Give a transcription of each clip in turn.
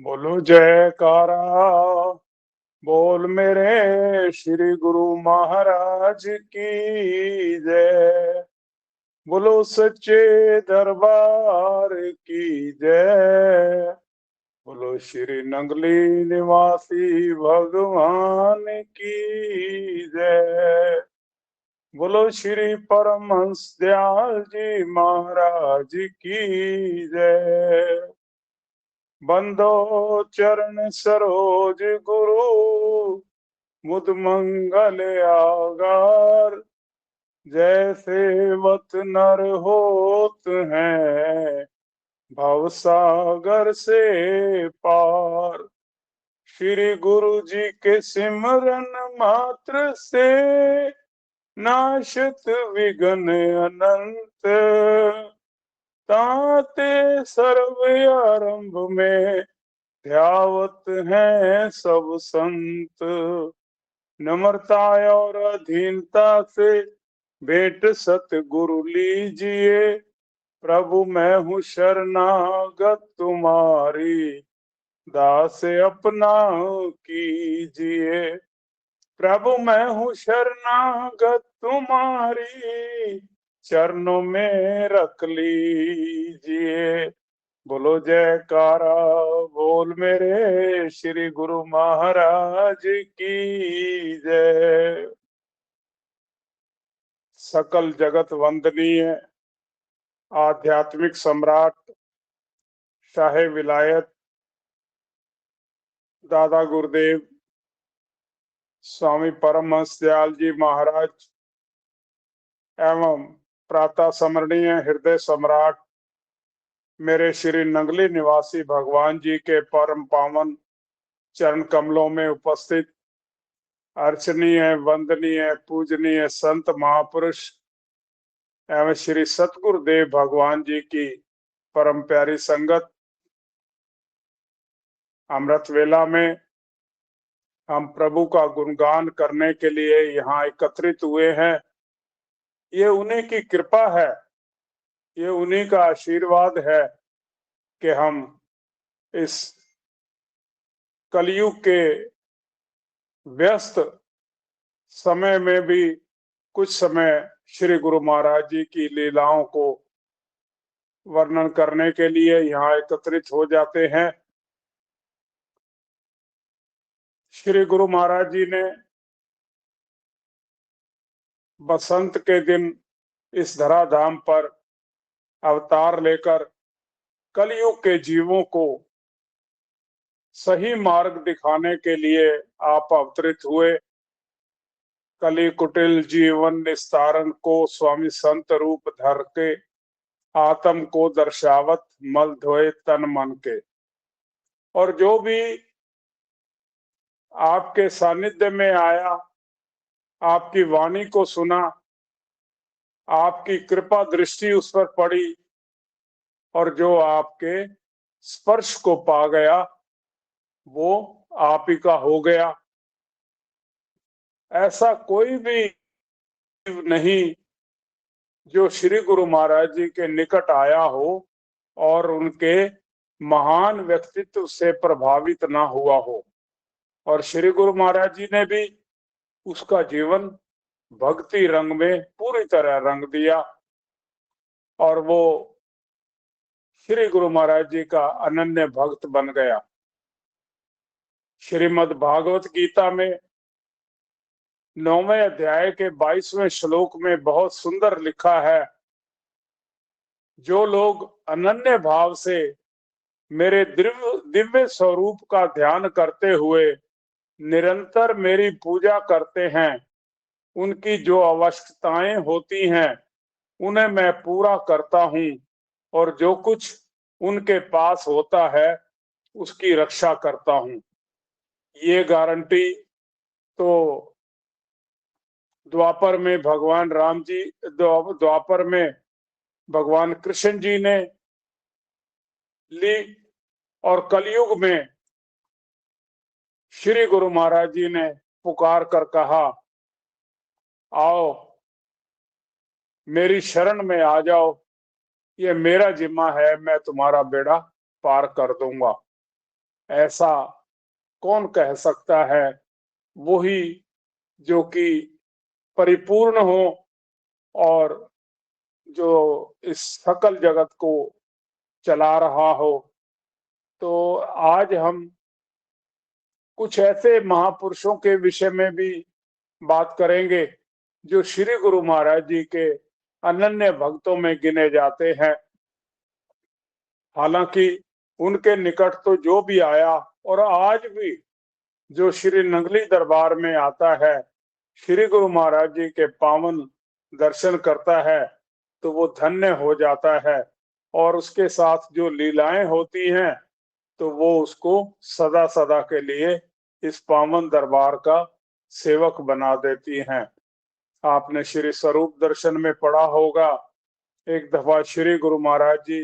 बोलो जयकारा। बोल मेरे श्री गुरु महाराज की जय। बोलो सच्चे दरबार की जय। बोलो श्री नंगली निवासी भगवान की जय। बोलो श्री परमहंस दयाल जी महाराज की जय। बंदो चरण सरोज गुरु मुद मंगल आगार। जैसे वत नर होत हैं भव सागर से पार। श्री गुरु जी के सिमरन मात्र से नाशत विघ्न अनंत। ताते सर्व आरंभ में ध्यावत हैं सब संत। नम्रता और अधीनता से भेंट सतगुरु लीजिए। प्रभु मैं हूँ शरणागत तुम्हारी दास अपना कीजिए। प्रभु मैं हूँ शरणागत तुम्हारी चरणों में रख लीजिए। बोलो जयकारा। बोल मेरे श्री गुरु महाराज की जय। सकल जगत वंदनीय आध्यात्मिक सम्राट शाहे विलायत दादा गुरुदेव स्वामी परमहंस दयाल जी महाराज एवं प्रातः स्मरणीय हृदय सम्राट मेरे श्री नंगली निवासी भगवान जी के परम पावन चरण कमलों में उपस्थित अर्चनीय वंदनीय पूजनीय संत महापुरुष एवं श्री सतगुरुदेव भगवान जी की परम प्यारी संगत। अमृत वेला में हम प्रभु का गुणगान करने के लिए यहाँ एकत्रित हुए हैं। ये उन्हीं की कृपा है, ये उन्हीं का आशीर्वाद है कि हम इस कलयुग के व्यस्त समय में भी कुछ समय श्री गुरु महाराज जी की लीलाओं को वर्णन करने के लिए यहाँ एकत्रित हो जाते हैं। श्री गुरु महाराज जी ने बसंत के दिन इस धराधाम पर अवतार लेकर कलयुग के जीवों को सही मार्ग दिखाने के लिए आप अवतरित हुए। कली कुटिल जीवन निस्तारण को स्वामी संत रूप धर के आत्म को दर्शावत मल धोए तन मन के। और जो भी आपके सानिध्य में आया, आपकी वाणी को सुना, आपकी कृपा दृष्टि उस पर पड़ी और जो आपके स्पर्श को पा गया वो आप ही का हो गया। ऐसा कोई भी नहीं जो श्री गुरु महाराज जी के निकट आया हो और उनके महान व्यक्तित्व से प्रभावित ना हुआ हो। और श्री गुरु महाराज जी ने भी उसका जीवन भक्ति रंग में पूरी तरह रंग दिया और वो श्री गुरु महाराज जी का अनन्य भक्त बन गया। श्रीमद् भागवत गीता में 9वें अध्याय के 22वें श्लोक में बहुत सुंदर लिखा है, जो लोग अनन्य भाव से मेरे दिव्य स्वरूप का ध्यान करते हुए निरंतर मेरी पूजा करते हैं, उनकी जो आवश्यकताएं होती हैं उन्हें मैं पूरा करता हूं और जो कुछ उनके पास होता है उसकी रक्षा करता हूं। ये गारंटी तो द्वापर में भगवान राम जी, द्वापर में भगवान कृष्ण जी ने ली और कलयुग में श्री गुरु महाराज जी ने पुकार कर कहा, आओ मेरी शरण में आ जाओ, ये मेरा जिम्मा है, मैं तुम्हारा बेड़ा पार कर दूंगा। ऐसा कौन कह सकता है? वही जो कि परिपूर्ण हो और जो इस सकल जगत को चला रहा हो। तो आज हम कुछ ऐसे महापुरुषों के विषय में भी बात करेंगे जो श्री गुरु महाराज जी के अनन्य भक्तों में गिने जाते हैं। हालांकि उनके निकट तो जो भी आया और आज भी जो श्री नंगली दरबार में आता है, श्री गुरु महाराज जी के पावन दर्शन करता है तो वो धन्य हो जाता है। और उसके साथ जो लीलाएं होती हैं तो वो उसको सदा सदा के लिए इस पावन दरबार का सेवक बना देती हैं। आपने श्री स्वरूप दर्शन में पढ़ा होगा, एक दफा श्री गुरु महाराज जी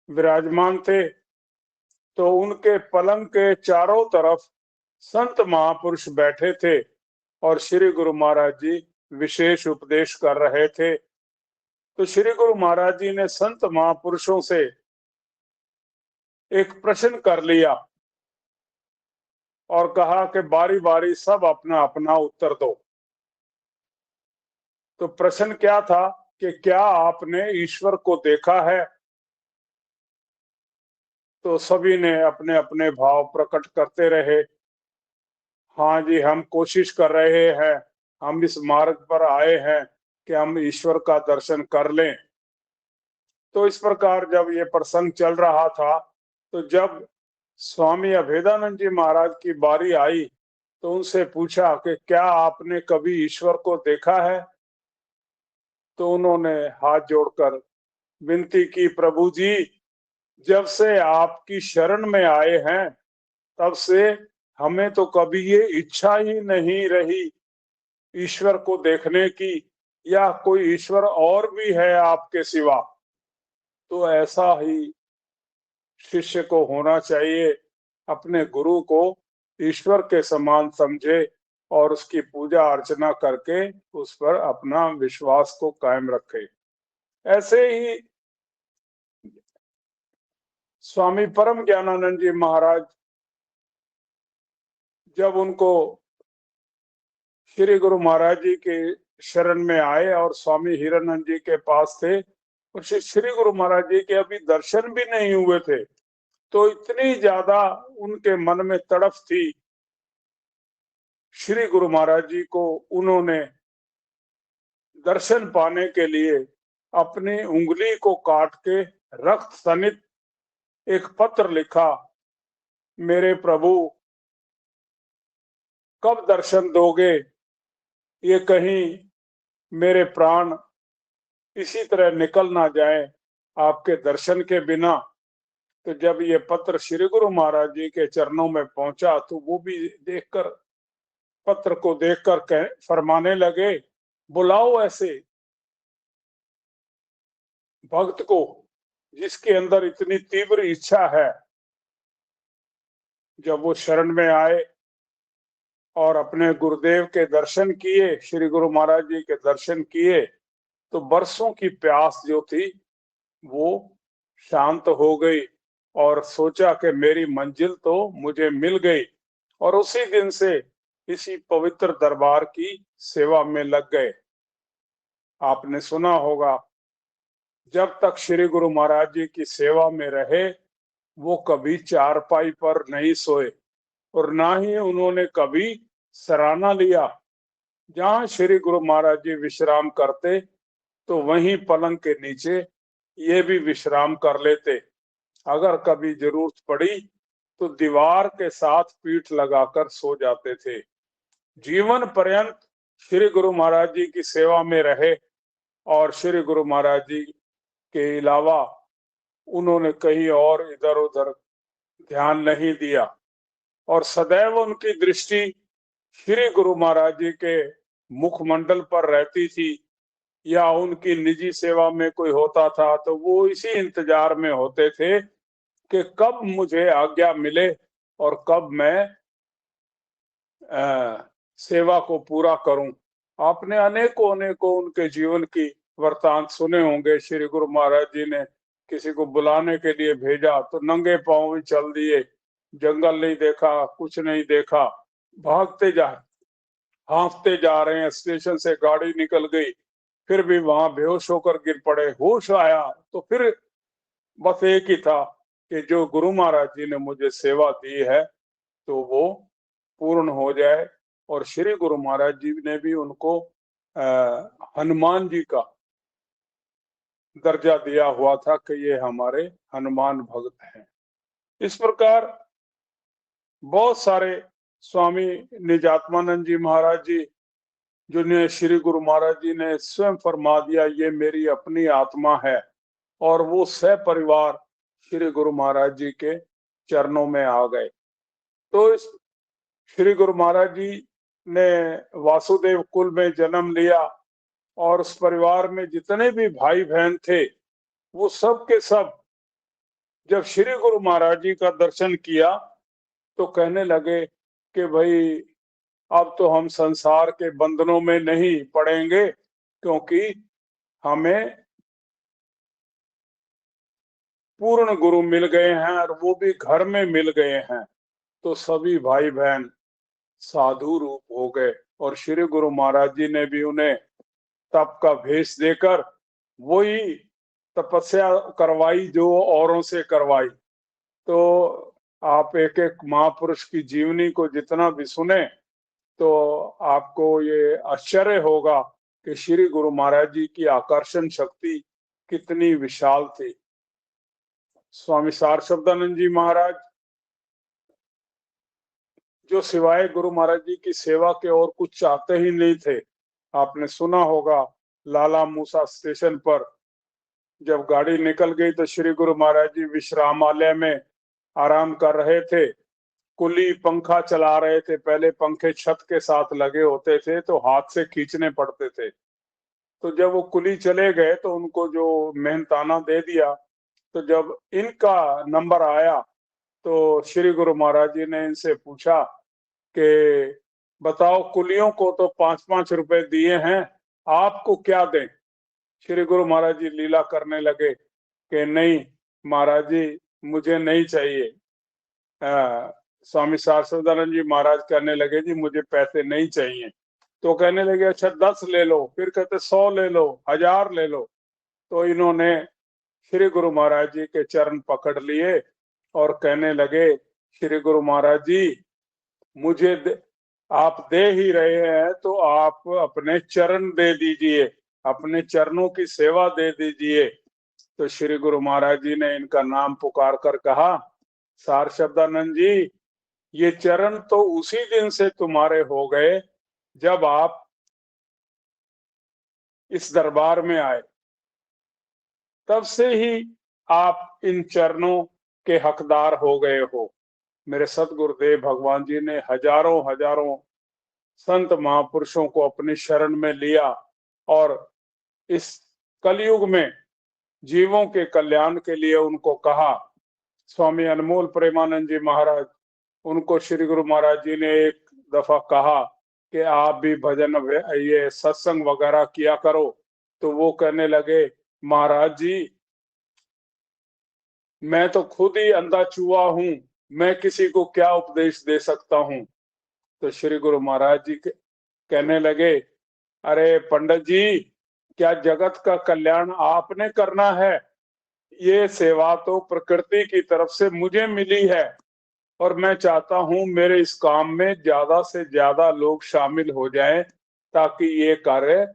विराजमान थे तो उनके पलंग के चारों तरफ संत महापुरुष बैठे थे और श्री गुरु महाराज जी विशेष उपदेश कर रहे थे। तो श्री गुरु महाराज जी ने संत महापुरुषों से एक प्रश्न कर लिया और कहा कि बारी बारी सब अपना अपना उत्तर दो। तो प्रश्न क्या था कि क्या आपने ईश्वर को देखा है? तो सभी ने अपने अपने भाव प्रकट करते रहे। हाँ जी, हम कोशिश कर रहे हैं, हम इस मार्ग पर आए हैं कि हम ईश्वर का दर्शन कर लें। तो इस प्रकार जब ये प्रसंग चल रहा था तो जब स्वामी अभेदानंद जी महाराज की बारी आई तो उनसे पूछा कि क्या आपने कभी ईश्वर को देखा है? तो उन्होंने हाथ जोड़कर विनती की, प्रभु जी, जब से आपकी शरण में आए हैं तब से हमें तो कभी ये इच्छा ही नहीं रही ईश्वर को देखने की, या कोई ईश्वर और भी है आपके सिवा। तो ऐसा ही शिष्य को होना चाहिए, अपने गुरु को ईश्वर के समान समझे और उसकी पूजा अर्चना करके उस पर अपना विश्वास को कायम रखे। ऐसे ही स्वामी परम ज्ञानानंद जी महाराज जब उनको श्री गुरु महाराज जी के शरण में आए और स्वामी हीरानंद जी के पास थे और श्री गुरु महाराज जी के अभी दर्शन भी नहीं हुए थे, तो इतनी ज्यादा उनके मन में तड़फ थी श्री गुरु महाराज जी को। उन्होंने दर्शन पाने के लिए अपनी उंगली को काट के रक्त सनित एक पत्र लिखा, मेरे प्रभु कब दर्शन दोगे? ये कहीं मेरे प्राण इसी तरह निकल ना जाए आपके दर्शन के बिना। तो जब ये पत्र श्री गुरु महाराज जी के चरणों में पहुंचा तो वो भी देखकर, पत्र को देखकर फरमाने लगे, बुलाओ ऐसे भक्त को जिसके अंदर इतनी तीव्र इच्छा है। जब वो शरण में आए और अपने गुरुदेव के दर्शन किए, श्री गुरु महाराज जी के दर्शन किए, तो बरसों की प्यास जो थी वो शांत हो गई और सोचा कि मेरी मंजिल तो मुझे मिल गई। और उसी दिन से इसी पवित्र दरबार की सेवा में लग गए। आपने सुना होगा, जब तक श्री गुरु महाराज जी की सेवा में रहे वो कभी चारपाई पर नहीं सोए और ना ही उन्होंने कभी सराहना लिया। जहाँ श्री गुरु महाराज जी विश्राम करते तो वहीं पलंग के नीचे ये भी विश्राम कर लेते। अगर कभी जरूरत पड़ी तो दीवार के साथ पीठ लगाकर सो जाते थे। जीवन पर्यंत श्री गुरु महाराज जी की सेवा में रहे और श्री गुरु महाराज जी के अलावा उन्होंने कहीं और इधर उधर ध्यान नहीं दिया और सदैव उनकी दृष्टि श्री गुरु महाराज जी के मुखमंडल पर रहती थी। या उनकी निजी सेवा में कोई होता था तो वो इसी इंतजार में होते थे कि कब मुझे आज्ञा मिले और कब मैं सेवा को पूरा करूं। आपने अनेकों अनेकों उनके जीवन की वृतांत सुने होंगे। श्री गुरु महाराज जी ने किसी को बुलाने के लिए भेजा तो नंगे पांव ही चल दिए, जंगल नहीं देखा, कुछ नहीं देखा, भागते जा हाँफते जा रहे हैं। स्टेशन से गाड़ी निकल गई, फिर भी वहां बेहोश होकर गिर पड़े। होश आया तो फिर बस एक ही था कि जो गुरु महाराज जी ने मुझे सेवा दी है तो वो पूर्ण हो जाए। और श्री गुरु महाराज जी ने भी उनको हनुमान जी का दर्जा दिया हुआ था कि ये हमारे हनुमान भक्त हैं। इस प्रकार बहुत सारे स्वामी निजात्मानंद जी महाराज जी, जिन्हें श्री गुरु महाराज जी ने स्वयं फरमा दिया ये मेरी अपनी आत्मा है, और वो सह परिवार श्री गुरु महाराज जी के चरणों में आ गए। तो इस श्री गुरु महाराज जी ने वासुदेव कुल में जन्म लिया, और उस परिवार में जितने भी भाई बहन थे वो सब के सब जब श्री गुरु महाराज जी का दर्शन किया तो कहने लगे कि भाई अब तो हम संसार के बंधनों में नहीं पड़ेंगे, क्योंकि हमें पूर्ण गुरु मिल गए हैं और वो भी घर में मिल गए हैं। तो सभी भाई बहन साधु रूप हो गए, और श्री गुरु महाराज जी ने भी उन्हें तप का भेष देकर वही तपस्या करवाई जो औरों से करवाई। तो आप एक एक महापुरुष की जीवनी को जितना भी सुने तो आपको ये आश्चर्य होगा कि श्री गुरु महाराज जी की आकर्षण शक्ति कितनी विशाल थी। स्वामी सारशब्दानंद जी महाराज जो सिवाय गुरु महाराज जी की सेवा के और कुछ चाहते ही नहीं थे। आपने सुना होगा लाला मूसा स्टेशन पर जब गाड़ी निकल गई तो श्री गुरु महाराज जी विश्रामालय में आराम कर रहे थे, कुली पंखा चला रहे थे। पहले पंखे छत के साथ लगे होते थे तो हाथ से खींचने पड़ते थे। तो जब वो कुली चले गए तो उनको जो मेहनताना दे दिया। तो जब इनका नंबर आया तो श्री गुरु महाराज जी ने इनसे पूछा कि बताओ, कुलियों को तो 5-5 रुपए दिए हैं, आपको क्या दें। श्री गुरु महाराज जी लीला करने लगे कि नहीं महाराज जी मुझे नहीं चाहिए। स्वामी सारस्वतानंद जी महाराज कहने लगे जी मुझे पैसे नहीं चाहिए। तो कहने लगे अच्छा 10 ले लो, फिर कहते 100 ले लो, 1000 ले लो। तो इन्होंने श्री गुरु महाराज जी के चरण पकड़ लिए और कहने लगे श्री गुरु महाराज जी मुझे आप दे ही रहे हैं तो आप अपने चरण दे दीजिए, अपने चरणों की सेवा दे दीजिए। तो श्री गुरु महाराज जी ने इनका नाम पुकार कर कहा सार शब्दानंद जी ये चरण तो उसी दिन से तुम्हारे हो गए जब आप इस दरबार में आए, तब से ही आप इन चरणों के हकदार हो गए हो। मेरे सतगुरुदेव भगवान जी ने हजारों हजारों संत महापुरुषों को अपनी शरण में लिया और इस कलयुग में जीवों के कल्याण के लिए उनको कहा। स्वामी अनमोल प्रेमानंद जी महाराज, उनको श्री गुरु महाराज जी ने एक दफा कहा कि आप भी भजन ये सत्संग वगैरह किया करो। तो वो कहने लगे महाराज जी मैं तो खुद ही अंधा चूहा हूं, मैं किसी को क्या उपदेश दे सकता हूं। तो श्री गुरु महाराज जी कहने लगे अरे पंडित जी क्या जगत का कल्याण आपने करना है, ये सेवा तो प्रकृति की तरफ से मुझे मिली है और मैं चाहता हूं मेरे इस काम में ज्यादा से ज्यादा लोग शामिल हो जाएं ताकि ये कार्य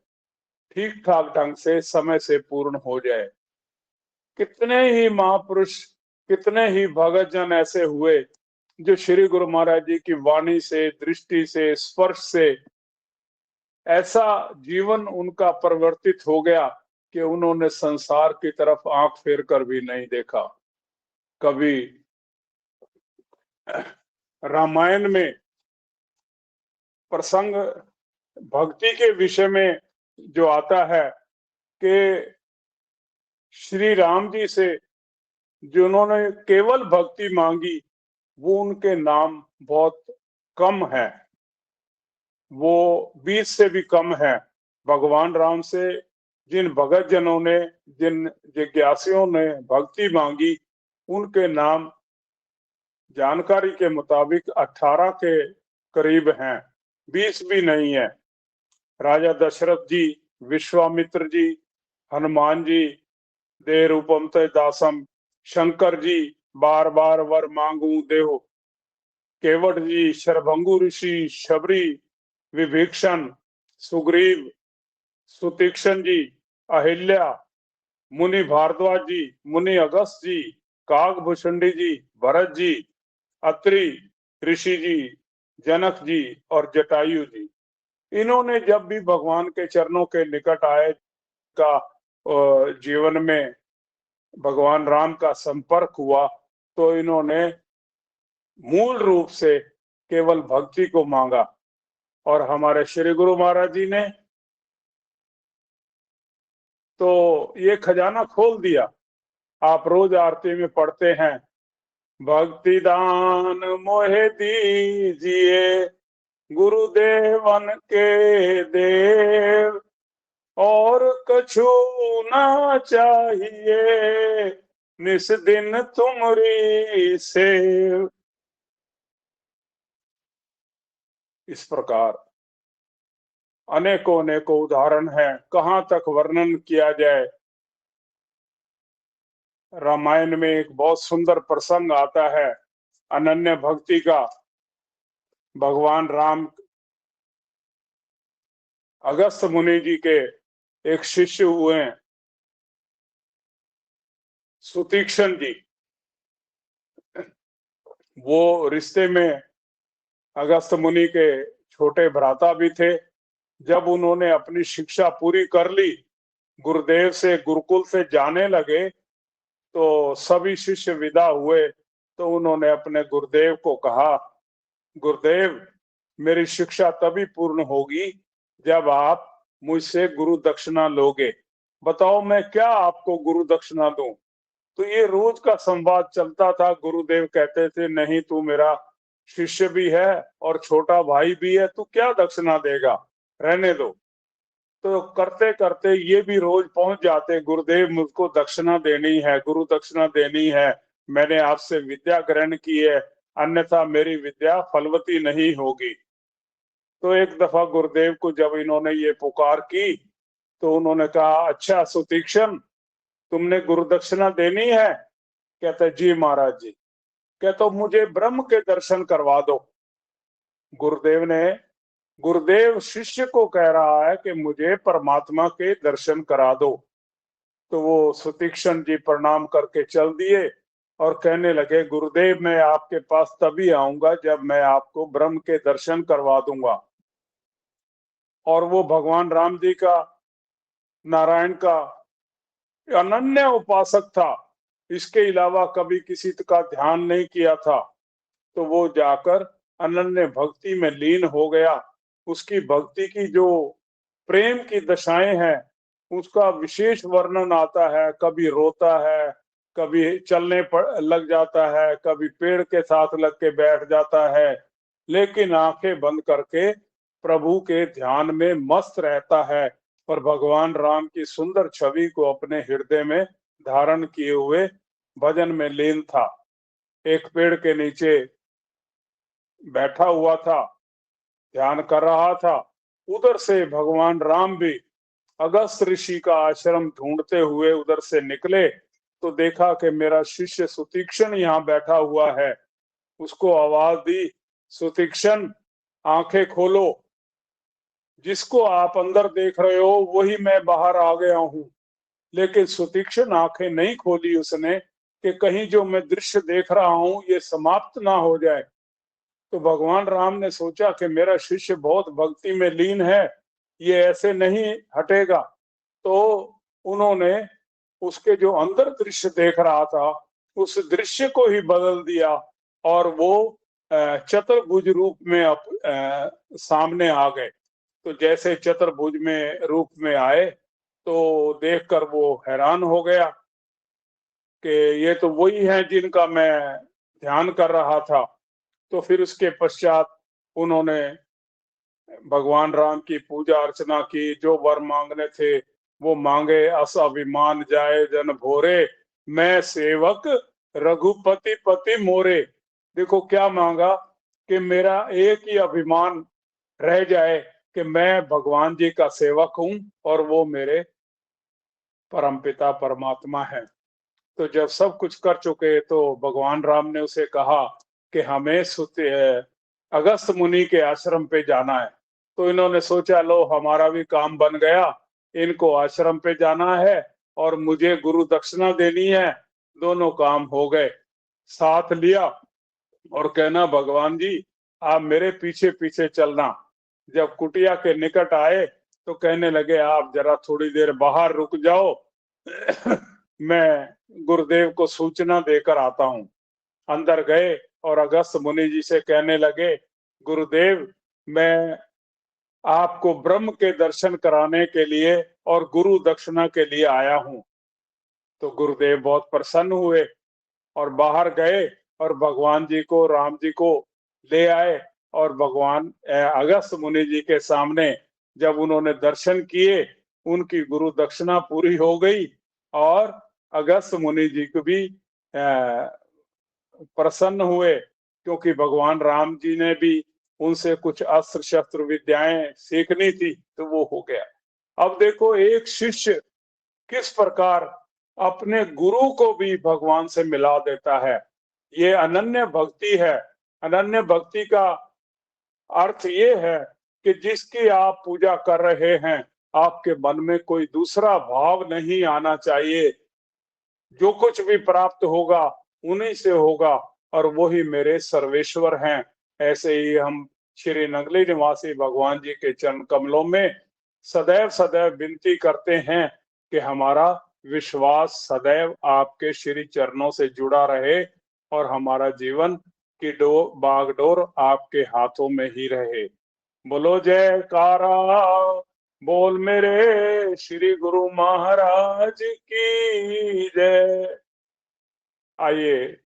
ठीक ठाक ढंग से समय से पूर्ण हो जाए। कितने ही महापुरुष, कितने ही भगत जन ऐसे हुए जो श्री गुरु महाराज जी की वाणी से, दृष्टि से, स्पर्श से ऐसा जीवन उनका परिवर्तित हो गया कि उन्होंने संसार की तरफ आंख फेर कर भी नहीं देखा। कभी रामायण में प्रसंग भक्ति के विषय में जो आता है कि श्री राम जी से जिन्होंने केवल भक्ति मांगी वो उनके नाम बहुत कम है, वो 20 से भी कम है। भगवान राम से जिन भगत जनों ने, जिन जिज्ञासुओं ने भक्ति मांगी, उनके नाम जानकारी के मुताबिक 18 के करीब हैं, 20 भी नहीं है। राजा दशरथ जी, विश्वामित्र जी, हनुमान जी, दे रूपम ते दासम, शंकर जी, बार बार वर मांगू देहो, केवट जी, शरभंगु ऋषि, शबरी, विभीषण, सुग्रीव, सुतीक्षण जी, अहिल्या, मुनि भारद्वाज जी, मुनि अगस्त जी, काकभूषणी जी, भरत जी, अत्रि ऋषि जी, जनक जी और जटायु जी, इन्होंने जब भी भगवान के चरणों के निकट आए, का जीवन में भगवान राम का संपर्क हुआ, तो इन्होंने मूल रूप से केवल भक्ति को मांगा। और हमारे श्री गुरु महाराज जी ने तो ये खजाना खोल दिया। आप रोज आरती में पढ़ते हैं, भक्ति दान मोहे दीजिए गुरुदेवन के देव, और कछु ना चाहिए निस दिन तुमरी सेव। इस प्रकार अनेकों अनेकों उदाहरण हैं, कहाँ तक वर्णन किया जाए। रामायण में एक बहुत सुंदर प्रसंग आता है अनन्य भक्ति का। भगवान राम अगस्त मुनि जी के एक शिष्य हुए सुतीक्षण जी, वो रिश्ते में अगस्त मुनि के छोटे भ्राता भी थे। जब उन्होंने अपनी शिक्षा पूरी कर ली, गुरुदेव से गुरुकुल से जाने लगे, तो सभी शिष्य विदा हुए, तो उन्होंने अपने गुरुदेव को कहा, गुरुदेव मेरी शिक्षा तभी पूर्ण होगी जब आप मुझसे गुरु दक्षिणा लोगे, बताओ मैं क्या आपको गुरु दक्षिणा दूं। तो ये रोज का संवाद चलता था। गुरुदेव कहते थे, नहीं तू मेरा शिष्य भी है और छोटा भाई भी है, तू क्या दक्षिणा देगा, रहने दो। तो करते करते ये भी रोज पहुंच जाते, गुरुदेव मुझको दक्षिणा देनी है, गुरु दक्षिणा देनी है, मैंने आपसे विद्या ग्रहण की है, अन्यथा मेरी विद्या फलवती नहीं होगी। तो एक दफा गुरुदेव को जब इन्होंने ये पुकार की, तो उन्होंने कहा, अच्छा सुतीक्षण, तुमने गुरु दक्षिणा देनी है? कहते जी महाराज जी। कहते मुझे ब्रह्म के दर्शन करवा दो। गुरुदेव शिष्य को कह रहा है कि मुझे परमात्मा के दर्शन करा दो। तो वो सुतीक्षण जी प्रणाम करके चल दिए और कहने लगे, गुरुदेव मैं आपके पास तभी आऊंगा जब मैं आपको ब्रह्म के दर्शन करवा दूंगा। और वो भगवान राम जी का, नारायण का अनन्य उपासक था, इसके अलावा कभी किसी का ध्यान नहीं किया था। तो वो जाकर अनन्य भक्ति में लीन हो गया। उसकी भक्ति की जो प्रेम की दशाएं हैं, उसका विशेष वर्णन आता है। कभी रोता है, कभी चलने पर लग जाता है, कभी पेड़ के साथ लग के बैठ जाता है, लेकिन आंखें बंद करके प्रभु के ध्यान में मस्त रहता है और भगवान राम की सुंदर छवि को अपने हृदय में धारण किए हुए भजन में लीन था। एक पेड़ के नीचे बैठा हुआ था, ध्यान कर रहा था। उधर से भगवान राम भी अगस्त ऋषि का आश्रम ढूंढते हुए उधर से निकले, तो देखा कि मेरा शिष्य सुतीक्षण यहाँ बैठा हुआ है। उसको आवाज दी, सुतीक्षण आंखें खोलो, जिसको आप अंदर देख रहे हो वही मैं बाहर आ गया हूँ। लेकिन सुतीक्षण आंखें नहीं खोली उसने, कि कहीं जो मैं दृश्य देख रहा हूँ ये समाप्त ना हो जाए। तो भगवान राम ने सोचा कि मेरा शिष्य बहुत भक्ति में लीन है, ये ऐसे नहीं हटेगा। तो उन्होंने उसके जो अंदर दृश्य देख रहा था, उस दृश्य को ही बदल दिया और वो चतुर्भुज रूप में सामने आ गए। तो जैसे चतुर्भुज में रूप में आए, तो देखकर वो हैरान हो गया कि ये तो वही है जिनका मैं ध्यान कर रहा था। तो फिर उसके पश्चात उन्होंने भगवान राम की पूजा अर्चना की, जो वर मांगने थे वो मांगे अस अभिमान जाए जन भोरे, मैं सेवक रघुपति पति मोरे। देखो क्या मांगा कि मेरा एक ही अभिमान रह जाए कि मैं भगवान जी का सेवक हूं और वो मेरे परमपिता परमात्मा है। तो जब सब कुछ कर चुके तो भगवान राम ने उसे कहा कि हमें अगस्त मुनि के आश्रम पे जाना है। तो इन्होंने सोचा लो हमारा भी काम बन गया, इनको आश्रम पे जाना है और मुझे गुरु दक्षिणा देनी है, दोनों काम हो गए। साथ लिया और कहना भगवान जी आप मेरे पीछे पीछे चलना। जब कुटिया के निकट आए तो कहने लगे आप जरा थोड़ी देर बाहर रुक जाओ मैं गुरुदेव को सूचना देकर आता हूँ। अंदर गए और अगस्त मुनि जी से कहने लगे गुरुदेव मैं आपको ब्रह्म के दर्शन कराने के लिए और गुरु दक्षिणा के लिए आया हूँ। तो गुरुदेव बहुत प्रसन्न हुए और बाहर गए और भगवान जी को राम जी को ले आए और भगवान अगस्त मुनि जी के सामने जब उन्होंने दर्शन किए उनकी गुरु दक्षिणा पूरी हो गई और अगस्त मुनि जी को भी प्रसन्न हुए क्योंकि भगवान राम जी ने भी उनसे कुछ अस्त्र शस्त्र विद्याएं सीखनी थी तो वो हो गया। अब देखो एक शिष्य किस प्रकार अपने गुरु को भी भगवान से मिला देता है, ये अनन्य भक्ति है। अनन्य भक्ति का अर्थ ये है कि जिसकी आप पूजा कर रहे हैं आपके मन में कोई दूसरा भाव नहीं आना चाहिए, जो कुछ भी प्राप्त होगा उन्हीं से होगा और वही मेरे सर्वेश्वर हैं। ऐसे ही हम श्री नगली निवासी भगवान जी के चरण कमलों में सदैव सदैव विनती करते हैं कि हमारा विश्वास सदैव आपके श्री चरणों से जुड़ा रहे और हमारा जीवन की बागडोर आपके हाथों में ही रहे। बोलो जयकारा, बोल मेरे श्री गुरु महाराज की जय। आइए